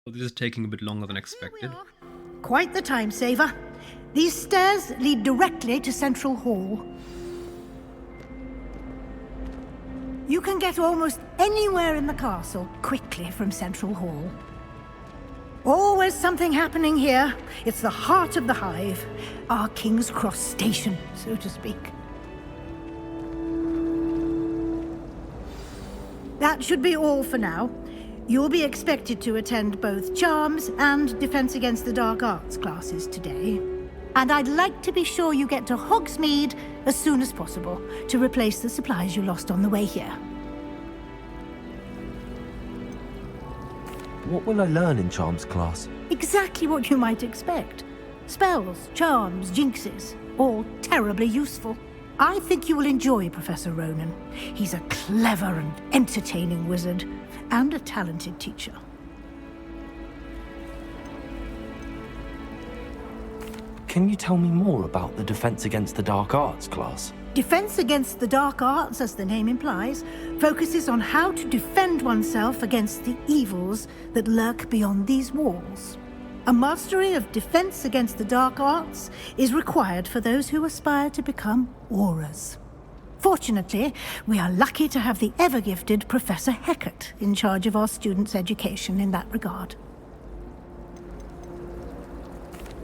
This is taking a bit longer than expected. Quite the time saver. These stairs lead directly to Central Hall. You can get almost anywhere in the castle quickly from Central Hall. Always something happening here. It's the heart of the hive. Our King's Cross station, so to speak. That should be all for now. You'll be expected to attend both Charms and Defense Against the Dark Arts classes today. And I'd like to be sure you get to Hogsmeade as soon as possible to replace the supplies you lost on the way here. What will I learn in Charms class? Exactly what you might expect. Spells, charms, jinxes, all terribly useful. I think you will enjoy Professor Ronan. He's a clever and entertaining wizard, and a talented teacher. Can you tell me more about the Defense Against the Dark Arts class? Defense Against the Dark Arts, as the name implies, focuses on how to defend oneself against the evils that lurk beyond these walls. A mastery of Defense Against the Dark Arts is required for those who aspire to become Aurors. Fortunately, we are lucky to have the ever-gifted Professor Hecat in charge of our students' education in that regard.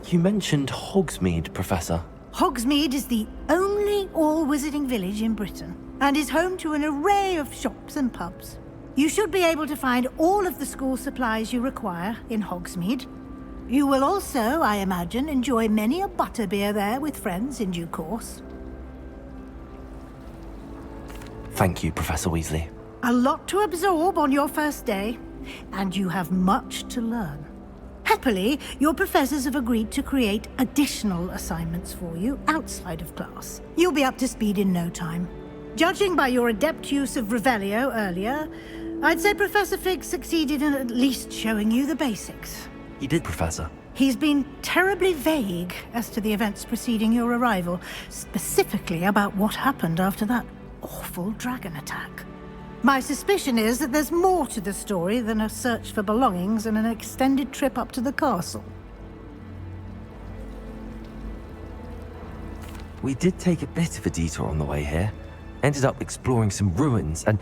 You mentioned Hogsmeade, Professor. Hogsmeade is the only all-wizarding village in Britain, and is home to an array of shops and pubs. You should be able to find all of the school supplies you require in Hogsmeade. You will also, I imagine, enjoy many a butterbeer there with friends in due course. Thank you, Professor Weasley. A lot to absorb on your first day, and you have much to learn. Happily, your professors have agreed to create additional assignments for you outside of class. You'll be up to speed in no time. Judging by your adept use of Revelio earlier, I'd say Professor Fig succeeded in at least showing you the basics. He did, Professor. He's been terribly vague as to the events preceding your arrival, specifically about what happened after that awful dragon attack. My suspicion is that there's more to the story than a search for belongings and an extended trip up to the castle. We did take a bit of a detour on the way here. Ended up exploring some ruins and...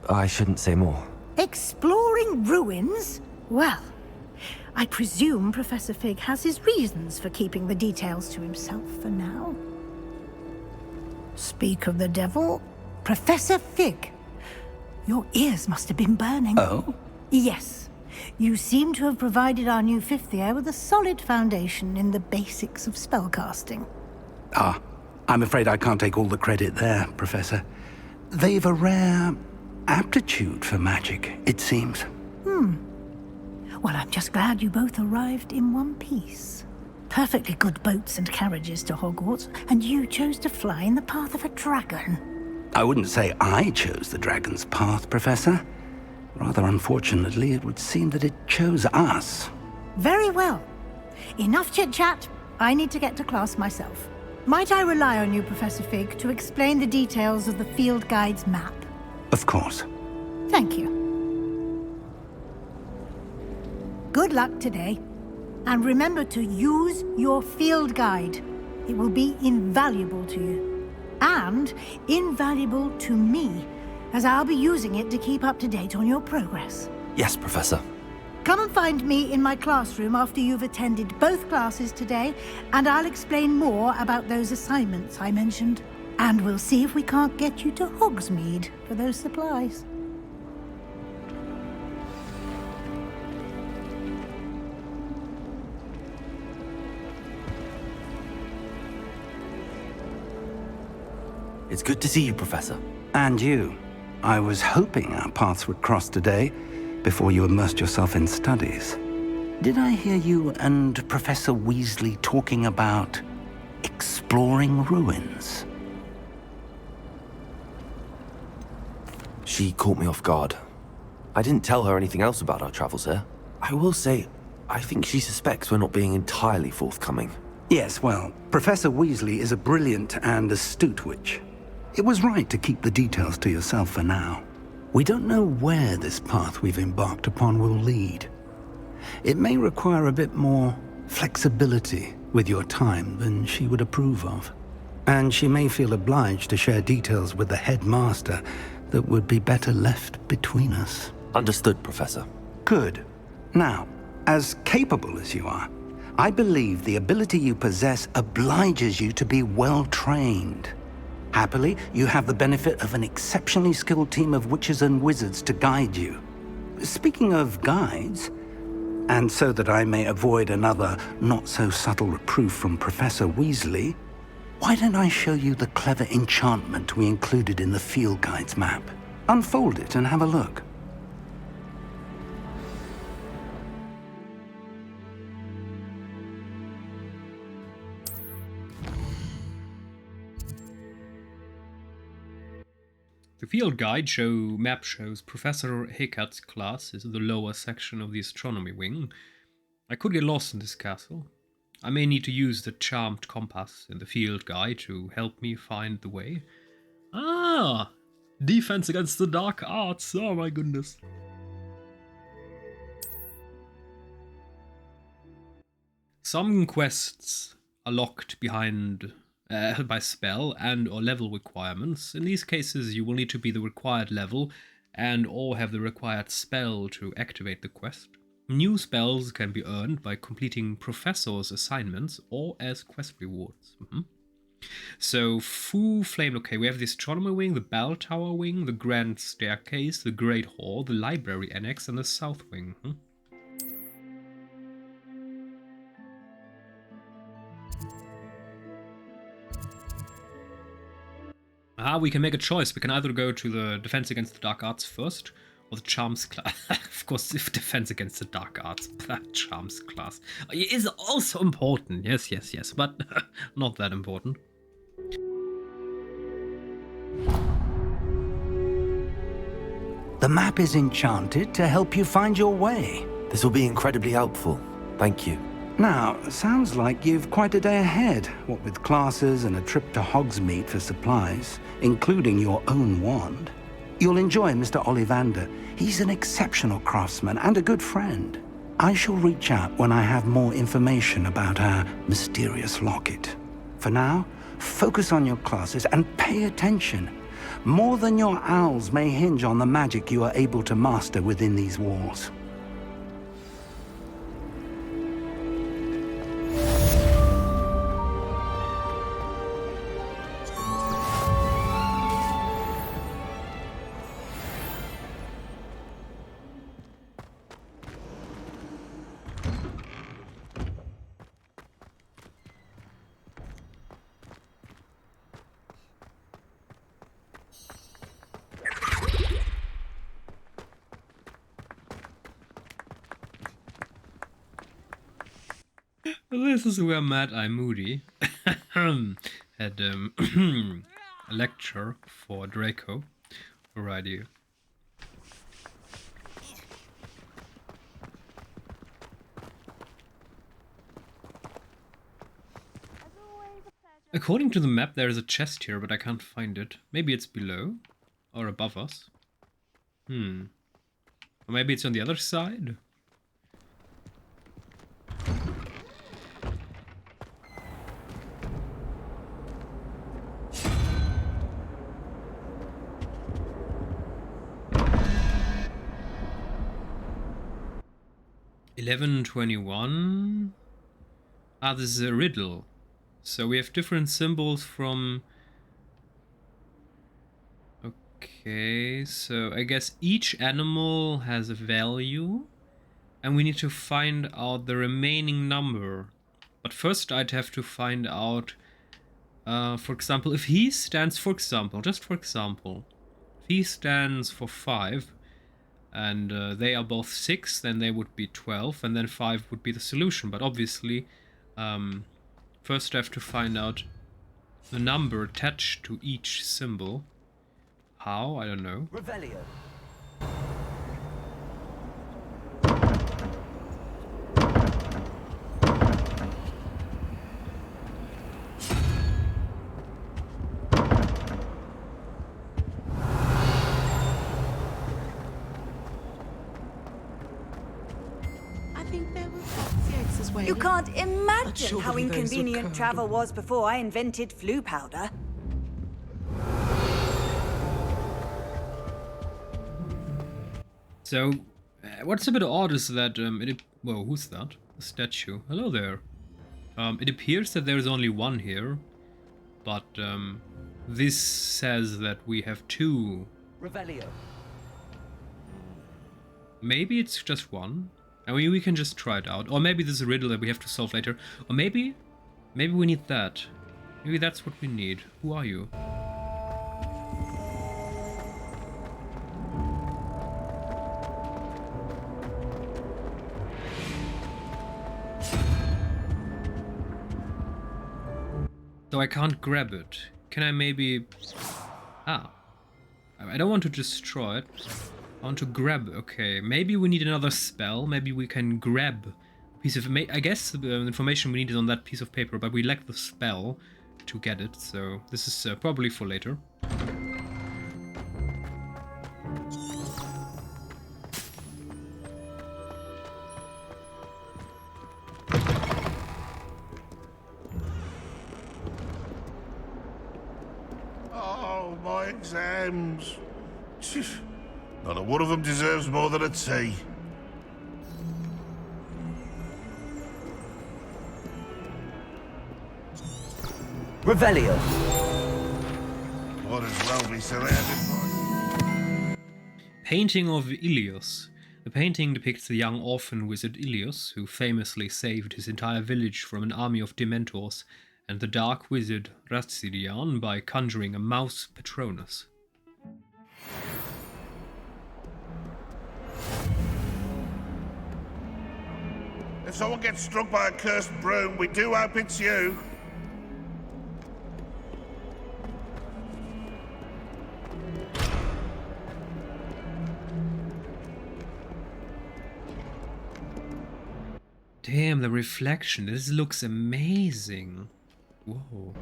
I shouldn't say more. Exploring ruins? Well, I presume Professor Fig has his reasons for keeping the details to himself for now. Speak of the devil, Professor Fig. Your ears must have been burning. Oh? Yes. You seem to have provided our new fifth year with a solid foundation in the basics of spellcasting. Ah, I'm afraid I can't take all the credit there, Professor. They've a rare aptitude for magic, it seems. Well, I'm just glad you both arrived in one piece. Perfectly good boats and carriages to Hogwarts, and you chose to fly in the path of a dragon. I wouldn't say I chose the dragon's path, Professor. Rather unfortunately, it would seem that it chose us. Very well. Enough chit-chat. I need to get to class myself. Might I rely on you, Professor Fig, to explain the details of the field guide's map? Of course. Thank you. Good luck today. And remember to use your field guide. It will be invaluable to you. And invaluable to me, as I'll be using it to keep up to date on your progress. Yes, Professor. Come and find me in my classroom after you've attended both classes today, and I'll explain more about those assignments I mentioned. And we'll see if we can't get you to Hogsmeade for those supplies. It's good to see you, Professor. And you. I was hoping our paths would cross today, before you immersed yourself in studies. Did I hear you and Professor Weasley talking about exploring ruins? She caught me off guard. I didn't tell her anything else about our travels here. I will say, I think she suspects we're not being entirely forthcoming. Yes, well, Professor Weasley is a brilliant and astute witch. It was right to keep the details to yourself for now. We don't know where this path we've embarked upon will lead. It may require a bit more flexibility with your time than she would approve of. And she may feel obliged to share details with the headmaster that would be better left between us. Understood, Professor. Good. Now, as capable as you are, I believe the ability you possess obliges you to be well trained. Happily, you have the benefit of an exceptionally skilled team of witches and wizards to guide you. Speaking of guides, and so that I may avoid another not-so-subtle reproof from Professor Weasley, why don't I show you the clever enchantment we included in the field guide's map? Unfold it and have a look. The field guide map shows Professor Hickat's class is in the lower section of the astronomy wing. I could get lost in this castle. I may need to use the charmed compass in the field guide to help me find the way. Ah! Defense against the dark arts, oh my goodness. Some quests are locked behind by spell and or level requirements. In these cases, you will need to be the required level and or have the required spell to activate the quest. New spells can be earned by completing professor's assignments or as quest rewards. So, Fu Flame, okay, we have the astronomy wing, the bell tower wing, the grand staircase, the great hall, the library annex, and the south wing. We can make a choice. We can either go to the defense against the dark arts first, or the charms class. Of course, if defense against the dark arts, that charms class is also important. Yes, yes, yes, but not that important. The map is enchanted to help you find your way. This will be incredibly helpful. Thank you. Now, sounds like you've quite a day ahead, what with classes and a trip to Hogsmeade for supplies, including your own wand. You'll enjoy Mr. Ollivander. He's an exceptional craftsman and a good friend. I shall reach out when I have more information about our mysterious locket. For now, focus on your classes and pay attention. More than your owls may hinge on the magic you are able to master within these walls. This is where Mad Eye Moody had a lecture for Draco. Alrighty. According to the map, there is a chest here, but I can't find it. Maybe it's below or above us. Or maybe it's on the other side. $11.21. This is a riddle. So we have different symbols from... Okay, so I guess each animal has a value. And we need to find out the remaining number. But first I'd have to find out, for example, if he stands, just for example, if he stands for 5, and they are both 6, then they would be 12, and then 5 would be the solution. But obviously, first I have to find out the number attached to each symbol. How? I don't know. Revelio. You can't imagine surely how those inconvenient occurred. travel was before I invented flu powder. So, what's a bit odd is that, whoa, who's that? A statue. Hello there. It appears that there's only one here, but, this says that we have two. Revelio. Maybe it's just one. I mean, we can just try it out. Or maybe this is a riddle that we have to solve later. Or maybe we need that. Maybe that's what we need. Who are you? So I can't grab it. Can I maybe... Ah. I don't want to destroy it. I want to grab. Okay, maybe we need another spell. Maybe we can grab a piece of... I guess the information we need is on that piece of paper, but we lack the spell to get it. So this is probably for later. Oh, my exams. Not a one of them deserves more than a tea. Revelio. What as well be surrounded by. Painting of Ilios. The painting depicts the young orphan wizard Ilios, who famously saved his entire village from an army of Dementors, and the dark wizard Ratzidian by conjuring a mouse Patronus. If someone gets struck by a cursed broom, we do hope it's you. Damn, the reflection. This looks amazing. Whoa.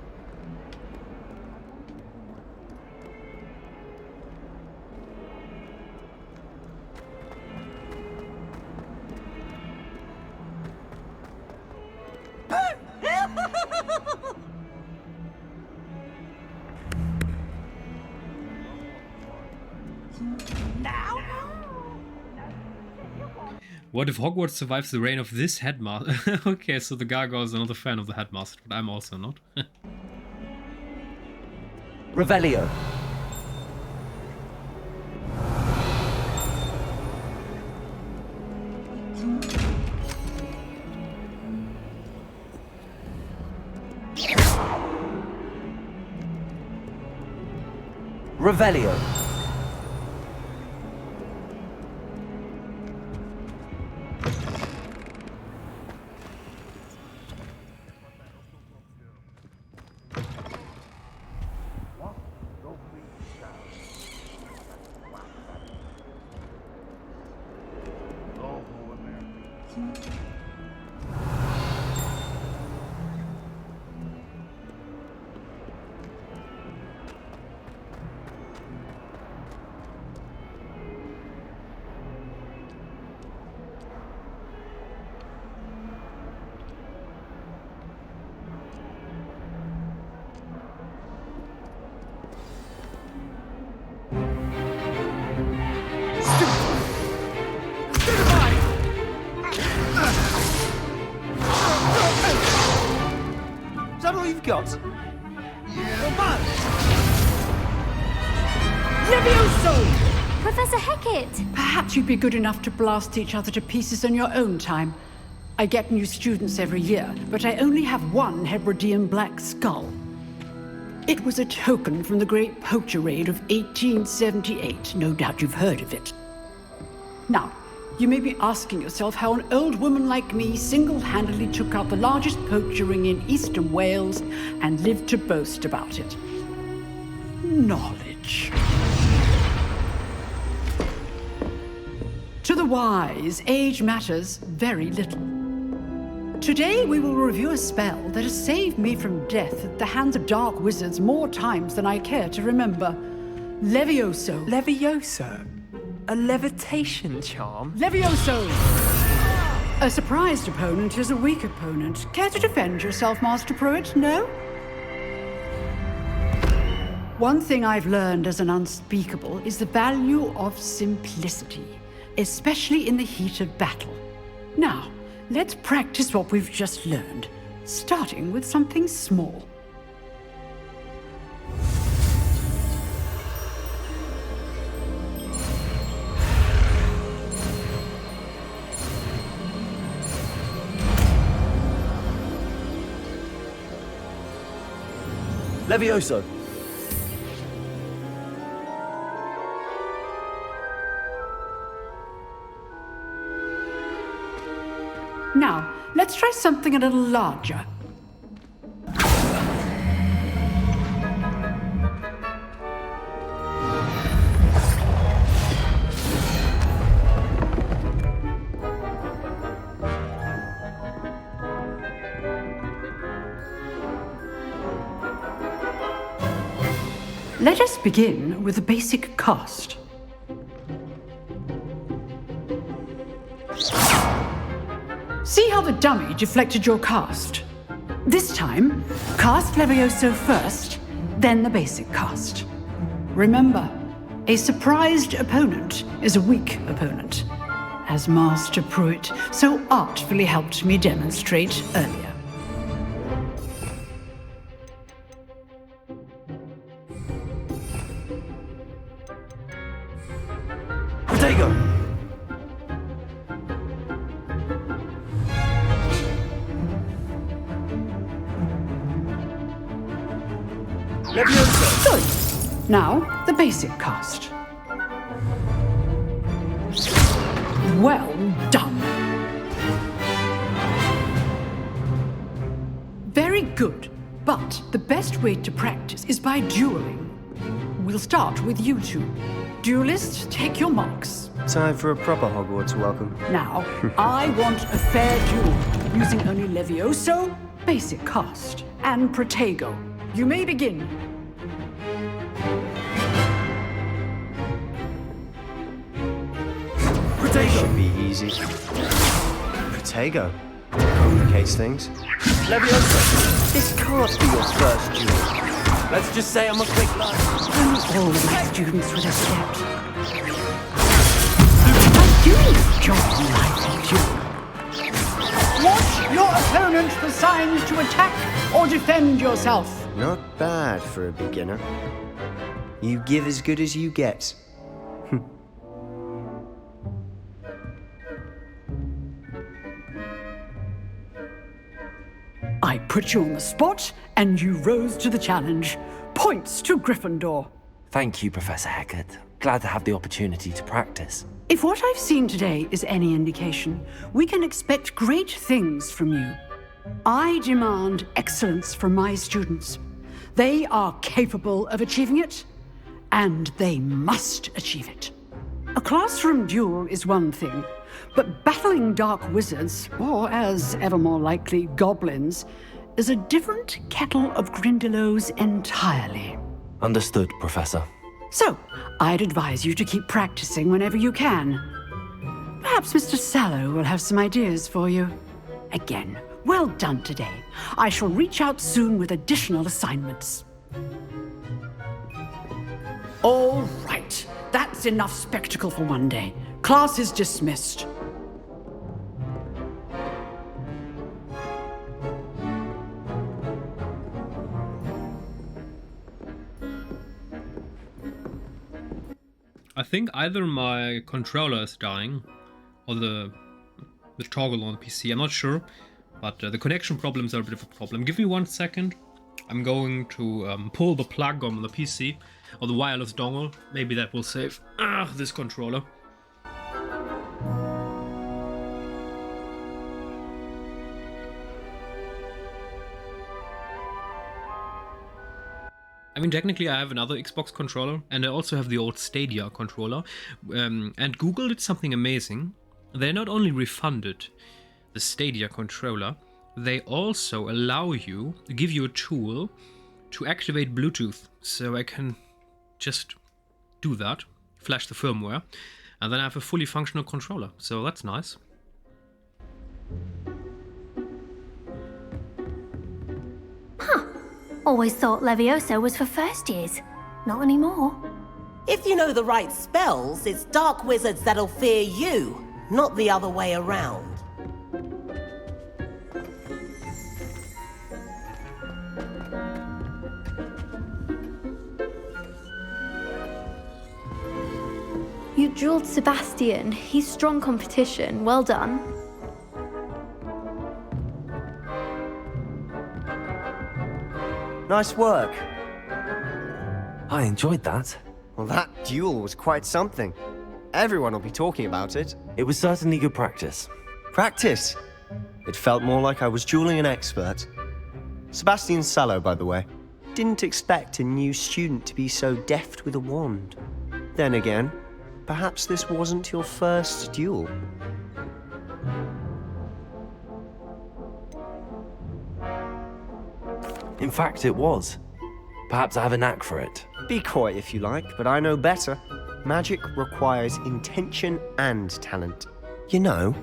What if Hogwarts survives the reign of this headmaster? Okay, so the Gargoyle is another fan of the headmaster, but I'm also not. Revelio. Revelio. Is that all you've got? Levioso! Professor Hecat! Perhaps you'd be good enough to blast each other to pieces on your own time. I get new students every year, but I only have one Hebridean black skull. It was a token from the Great Poacher Raid of 1878. No doubt you've heard of it. Now, you may be asking yourself how an old woman like me single-handedly took out the largest poacher ring in eastern Wales and lived to boast about it. Knowledge. To the wise, age matters very little. Today we will review a spell that has saved me from death at the hands of dark wizards more times than I care to remember. Levioso. Levioso? A levitation charm? Levioso! A surprised opponent is a weak opponent. Care to defend yourself, Master Pruitt? No? One thing I've learned as an unspeakable is the value of simplicity, especially in the heat of battle. Now, let's practice what we've just learned, starting with something small. Levioso! Now, let's try something a little larger. Let us begin with the basic cast. See how the dummy deflected your cast? This time, cast Levioso first, then the basic cast. Remember, a surprised opponent is a weak opponent, as Master Pruitt so artfully helped me demonstrate earlier. Protego! Levioso! Good. Now, the basic cast. Well done. Very good. But the best way to practice is by dueling. We'll start with you two. Duelists, take your marks. Time for a proper Hogwarts welcome. Now, I want a fair duel, using only Levioso, basic cast, and Protego. You may begin. Protego! Should be easy. Protego. Complicates things. Levioso! This can't be your first duel. Let's just say I'm a quick learner. Only all of my students would accept. I do enjoy life duel. Watch your opponent for signs to attack or defend yourself. Not bad for a beginner. You give as good as you get. I put you on the spot, and you rose to the challenge. Points to Gryffindor. Thank you, Professor Hecat. Glad to have the opportunity to practice. If what I've seen today is any indication, we can expect great things from you. I demand excellence from my students. They are capable of achieving it, and they must achieve it. A classroom duel is one thing, but battling dark wizards, or as ever more likely, goblins, is a different kettle of Grindylows entirely. Understood, Professor. So, I'd advise you to keep practicing whenever you can. Perhaps Mr. Sallow will have some ideas for you. Again, well done today. I shall reach out soon with additional assignments. All right, that's enough spectacle for one day. Class is dismissed. I think either my controller is dying or the toggle on the PC. I'm not sure, but the connection problems are a bit of a problem. Give me 1 second. I'm going to pull the plug on the PC or the wireless dongle. Maybe that will save this controller. I mean, technically I have another Xbox controller, and I also have the old Stadia controller, and Google did something amazing. They not only refunded the Stadia controller, they also allow you, give you a tool to activate Bluetooth. So I can just do that, flash the firmware, and then I have a fully functional controller. So that's nice. Always thought Levioso was for first years. Not anymore. If you know the right spells, it's dark wizards that'll fear you, not the other way around. You drilled Sebastian. He's strong competition. Well done. Nice work. I enjoyed that. Well, that duel was quite something. Everyone will be talking about it. It was certainly good practice. Practice? It felt more like I was dueling an expert. Sebastian Sallow, by the way. Didn't expect a new student to be so deft with a wand. Then again, perhaps this wasn't your first duel. In fact, it was. Perhaps I have a knack for it. Be coy if you like, but I know better. Magic requires intention and talent. You know,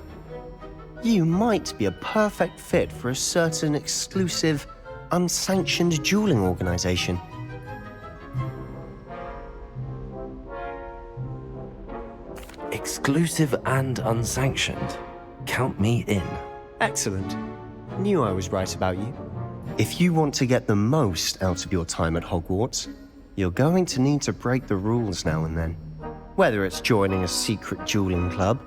you might be a perfect fit for a certain exclusive, unsanctioned dueling organization. Exclusive and unsanctioned. Count me in. Excellent. Knew I was right about you. If you want to get the most out of your time at Hogwarts, you're going to need to break the rules now and then. Whether it's joining a secret dueling club,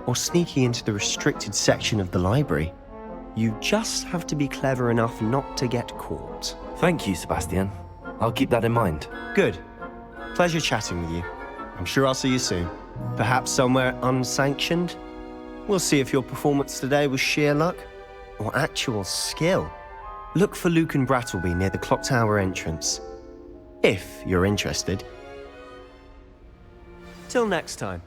or sneaking into the restricted section of the library, you just have to be clever enough not to get caught. Thank you, Sebastian. I'll keep that in mind. Good. Pleasure chatting with you. I'm sure I'll see you soon. Perhaps somewhere unsanctioned? We'll see if your performance today was sheer luck or actual skill. Look for Luke and Brattleby near the clock tower entrance, if you're interested. Till next time.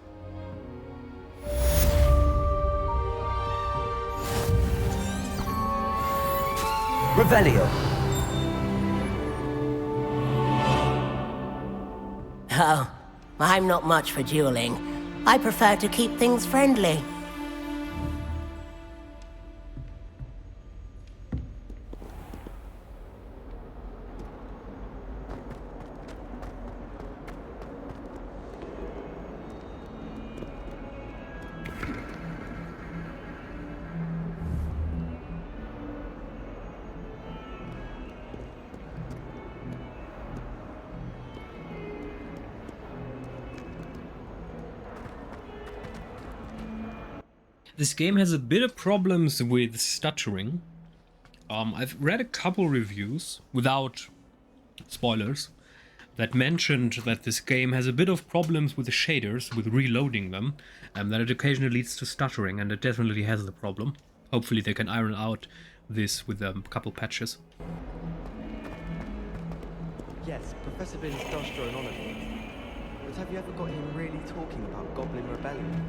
Revelio. Oh, I'm not much for dueling. I prefer to keep things friendly. This game has a bit of problems with stuttering. I've read a couple reviews, without spoilers, that mentioned that this game has a bit of problems with the shaders, with reloading them, and that it occasionally leads to stuttering, and it definitely has the problem. Hopefully they can iron out this with a couple patches. Yes, Professor Binns does draw an honour for us. But have you ever got him really talking about Goblin Rebellion?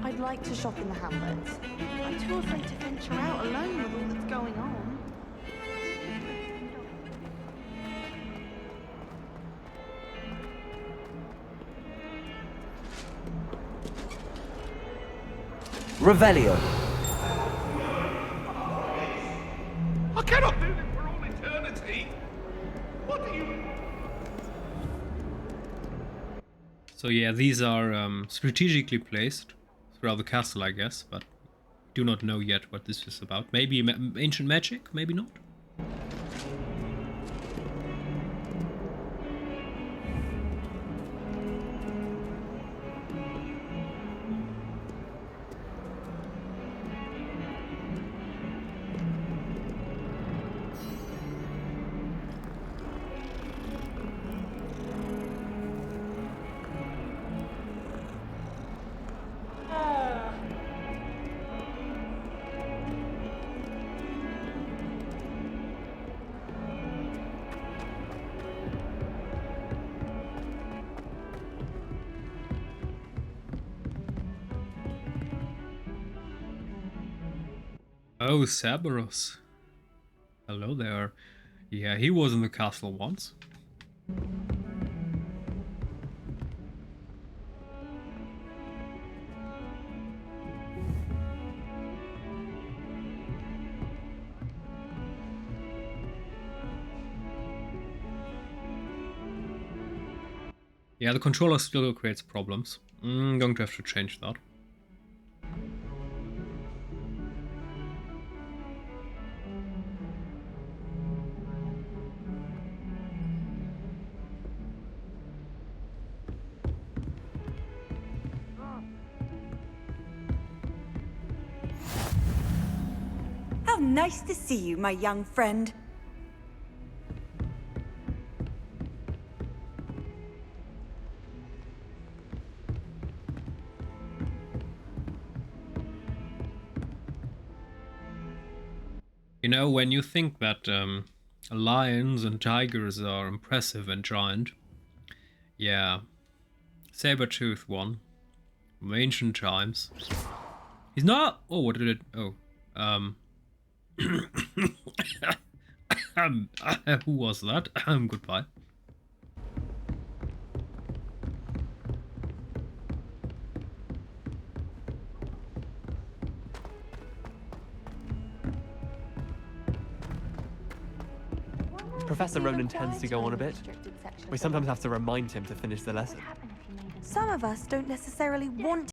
I'd like to shop in the hamlets. I'm too afraid to venture out alone with all that's going on. Revelio. I cannot do this for all eternity. What do you... So yeah, these are strategically placed throughout the castle, I guess, but do not know yet what this is about. Maybe ancient magic, maybe not. Oh, Cerberus. Hello there. Yeah, he was in the castle once. Yeah, the controller still creates problems. I'm going to have to change that. How nice to see you, my young friend. You know, when you think that lions and tigers are impressive and giant, yeah, saber-toothed one from ancient times. He's not. Oh, what did it? Oh, who was that? Goodbye. Professor Ronan tends to go on a bit. We sometimes have to remind him to finish the lesson. Some of us don't necessarily want